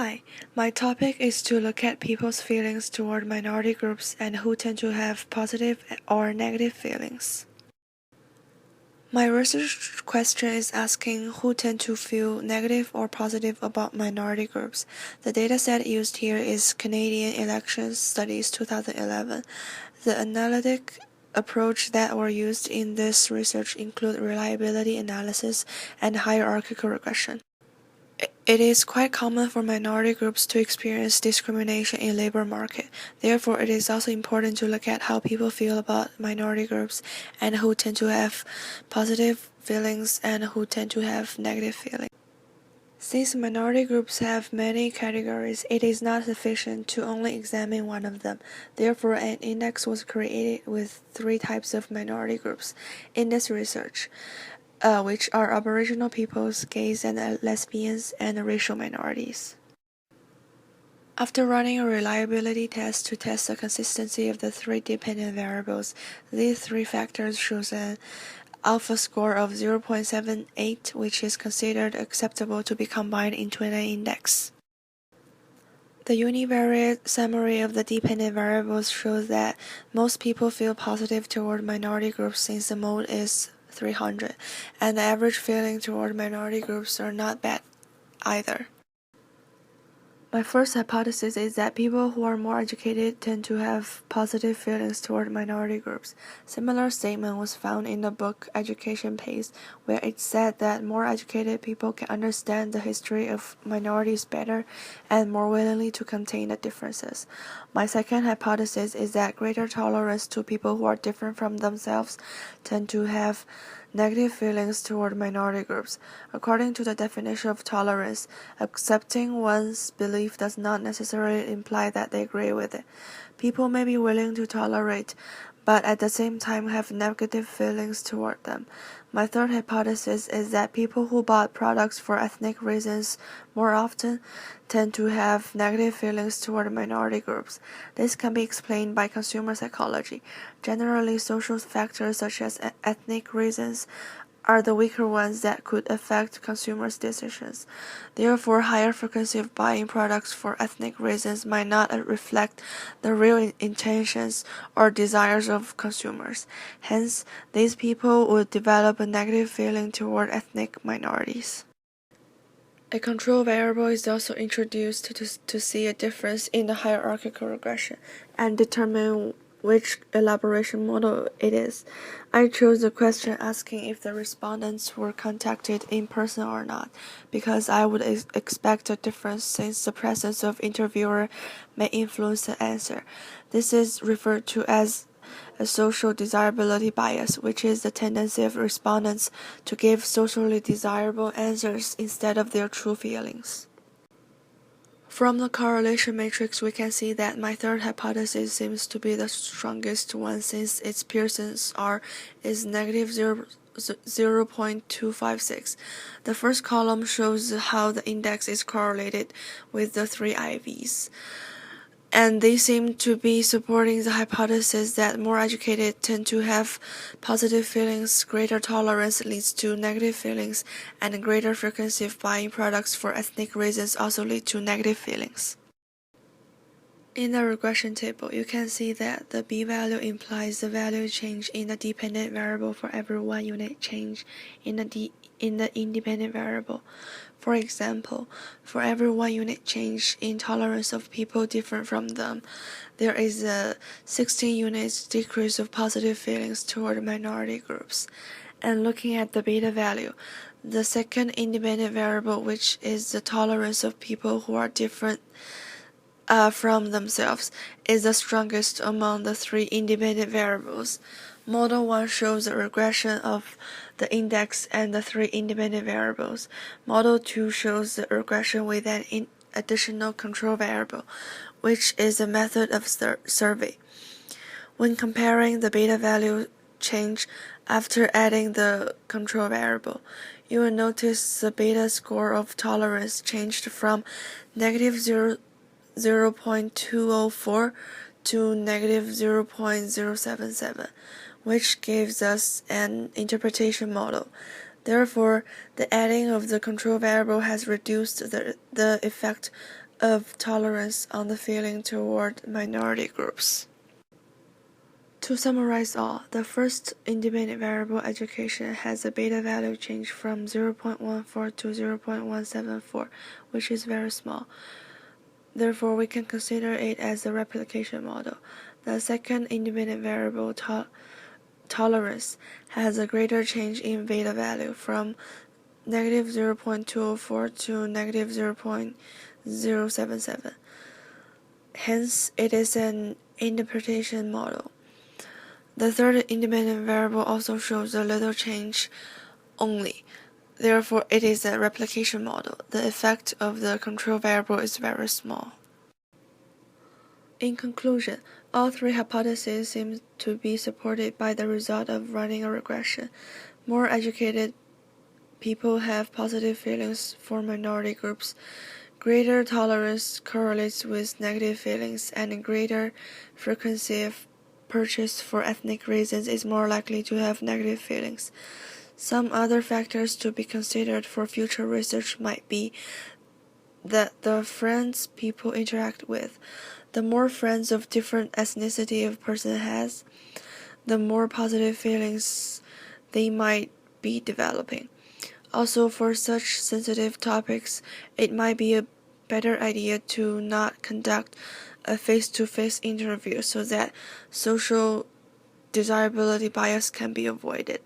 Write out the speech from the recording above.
Hi, my topic is to look at people's feelings toward minority groups and who tend to have positive or negative feelings. My research question is asking who tend to feel negative or positive about minority groups. The dataset used here is Canadian Elections Studies 2011. The analytic approach that were used in this research include reliability analysis and hierarchical regression. It is quite common for minority groups to experience discrimination in labor market. Therefore, it is also important to look at how people feel about minority groups and who tend to have positive feelings and who tend to have negative feelings. Since minority groups have many categories, it is not sufficient to only examine one of them. Therefore, an index was created with 3 types of minority groups in this research. Which are Aboriginal peoples, gays and lesbians, and racial minorities. After running a reliability test to test the consistency of the 3 dependent variables, these 3 factors shows an alpha score of 0.78, which is considered acceptable to be combined into an index. The univariate summary of the dependent variables shows that most people feel positive toward minority groups since the mode is 300, and the average feeling toward minority groups are not bad either. My first hypothesis is that people who are more educated tend to have positive feelings toward minority groups. Similar statement was found in the book Education Pays, where it said that more educated people can understand the history of minorities better and more willingly to contain the differences. My second hypothesis is that greater tolerance to people who are different from themselves tend to have negative feelings toward minority groups. According to the definition of tolerance, accepting one's belief does not necessarily imply that they agree with it. People may be willing to tolerate, but at the same time have negative feelings toward them. My third hypothesis is that people who bought products for ethnic reasons more often tend to have negative feelings toward minority groups. This can be explained by consumer psychology. Generally, social factors such as ethnic reasons are the weaker ones that could affect consumers' decisions. Therefore, higher frequency of buying products for ethnic reasons might not reflect the real intentions or desires of consumers. Hence, these people would develop a negative feeling toward ethnic minorities. A control variable is also introduced to see a difference in the hierarchical regression and determine which elaboration model it is. I chose the question asking if the respondents were contacted in person or not, because I would expect a difference since the presence of interviewer may influence the answer. This is referred to as a social desirability bias, which is the tendency of respondents to give socially desirable answers instead of their true feelings. From the correlation matrix, we can see that my third hypothesis seems to be the strongest one since its Pearson's R is negative 0.256. The first column shows how the index is correlated with the 3 IVs. And they seem to be supporting the hypothesis that more educated tend to have positive feelings, greater tolerance leads to negative feelings, and a greater frequency of buying products for ethnic reasons also lead to negative feelings. In the regression table, you can see that the b-value implies the value change in the dependent variable for every 1 unit change in the independent variable. For example, for every 1 unit change in tolerance of people different from them, there is a 16 units decrease of positive feelings toward minority groups. And looking at the beta value, the second independent variable, which is the tolerance of people who are different from themselves, is the strongest among the 3 independent variables. Model 1 shows a regression of the index and the 3 independent variables. Model 2 shows the regression with an additional control variable, which is a method of survey. When comparing the beta value change after adding the control variable, you will notice the beta score of tolerance changed from negative 0.204 to negative 0.077, which gives us an interpretation model. Therefore, the adding of the control variable has reduced the effect of tolerance on the feeling toward minority groups. To summarize all, the first independent variable education has a beta value change from 0.14 to 0.174, which is very small. Therefore, we can consider it as a replication model. The second independent variable, tolerance, has a greater change in beta value from negative 0.204 to negative 0.077. Hence, it is an interpretation model. The third independent variable also shows a little change only. Therefore, it is a replication model. The effect of the control variable is very small. In conclusion, all three hypotheses seem to be supported by the result of running a regression. More educated people have positive feelings for minority groups. Greater tolerance correlates with negative feelings, and a greater frequency of purchase for ethnic reasons is more likely to have negative feelings. Some other factors to be considered for future research might be that the friends people interact with. The more friends of different ethnicity a person has, the more positive feelings they might be developing. Also, for such sensitive topics, it might be a better idea to not conduct a face-to-face interview so that social desirability bias can be avoided.